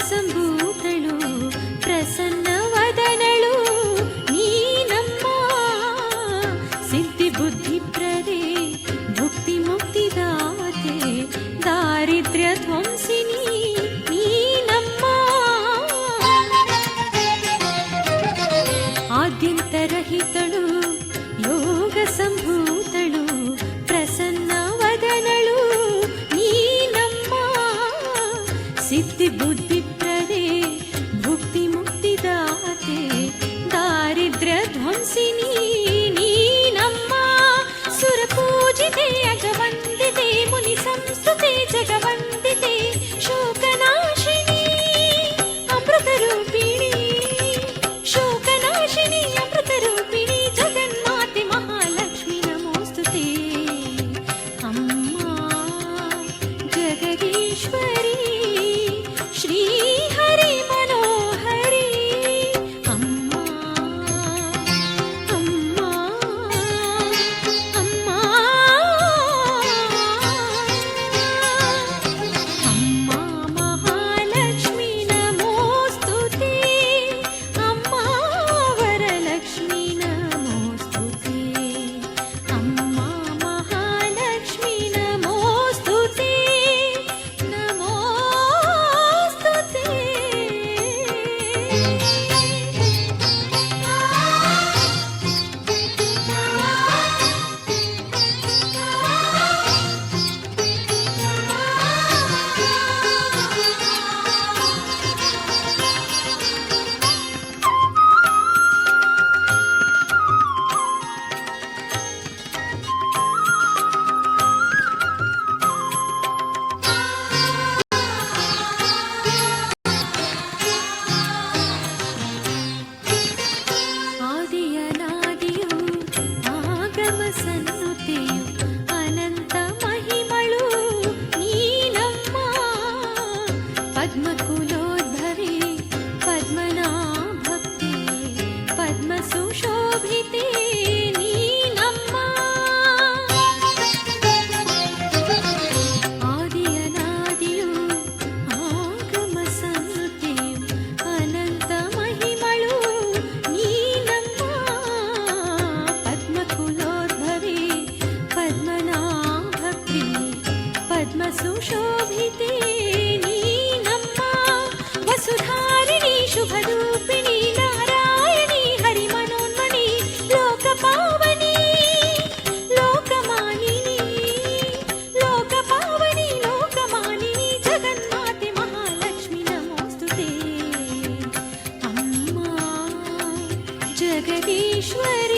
ಸಂಭೂತಳು ಪ್ರಸನ್ನ ವದನಳು ನೀನಮ್ಮ ಸಿದ್ಧಿ ಬುದ್ಧಿ ಪ್ರದೆ ಭುಕ್ತಿ ಮುಕ್ತಿದಾತೆ ದಾರಿದ್ರ್ಯ ಧ್ವಂಸಿನಿ ನೀನಮ್ಮ ಆದ್ಯಂತರಹಿತಳು ಯೋಗ ಸಂಭೂತಳು ಪ್ರಸನ್ನ ವದನಳು ನೀನಮ್ಮ ಸಿದ್ಧಿ ಬುದ್ಧಿ ಪ್ರದೆ ಭುಕ್ತಿ ಮುಕ್ತಿದಾತೆ ದಾರಿದ್ರ್ಯ ಧ್ವಂಸಿನಿ ನೀನಮ್ಮ ಸುರಪೂಜಿತೆ ಅಜವಂದಿತೆ ಮುನಿ ಸಂಸ್ತುತೆ ಜಗವಂದಿತೆ ಶೋಕನಾಶಿನಿ ಅಮೃತ ರೂಪಿಣಿ ಶೋಕನಾಶಿನಿ ಅಮೃತ ರೂಪಿಣಿ ಜಗನ್ಮಾತೆ ಮಹಾಲಕ್ಷ್ಮಿ ನಮೋಸ್ತುತೆ ಅಮ್ಮ ಜಗದೀಶ್ವರಿ ಶ್ರೀ ಹರಿ ಮನೋಹರಿ ಅಮ್ಮ ಅಮ್ಮ ಅಮ್ಮ ಅಮ್ಮ ಮಹಾಲಕ್ಷ್ಮಿ ನಮೋಸ್ತುತೆ ಅಮ್ಮ ವರಲಕ್ಷ್ಮಿ ನಮೋಸ್ತುತೆ ಅಮ್ಮ ಮಹಾಲಕ್ಷ್ಮಿ ನಮೋಸ್ತುತೆ ನಮೋಸ್ತುತೆ ಆದಿಯನಾದಿಯು ಆಗಮ ಸನ್ನುತೆಯು ಅನಂತ ಮಹಿಮಳು ನೀನಮ್ಮ ಪದ್ಮಕುಲೋದ್ಭವೆ ಪದ್ಮನಾಭಕ್ತೆ ಪದ್ಮ ಸುಶೋಭಿತೆ ನೀನಮ್ಮ ಆದಿಯನಾದಿಯು ಆಗಮ ಸನ್ನುತೆಯು ಅನಂತ ಮಹಿಮಳು ನೀನಮ್ಮ ಪದ್ಮಕುಲೋದ್ಭವೆ ಪದ್ಮನಾಭಕ್ತೆ ಪದ್ಮ ಸುಶೋಭಿತೆ ನೀನಮ್ಮ ವಸುಧಾರಿಣಿ ಶುಭರೂಪಿಣಿ ನಾರಾಯಣಿ ಹರಿಮನೋನ್ಮಣಿ ಲೋಕಪಾವನಿ ಲೋಕಮಾನಿನಿ ಲೋಕಪಾವನಿ ಲೋಕಮಾನಿನಿ ಜಗನ್ಮಾತೆ ಮಹಾಲಕ್ಷ್ಮಿ ನಮೋಸ್ತುತೆ ಅಮ್ಮ ಜಗದೀಶ್ವರಿ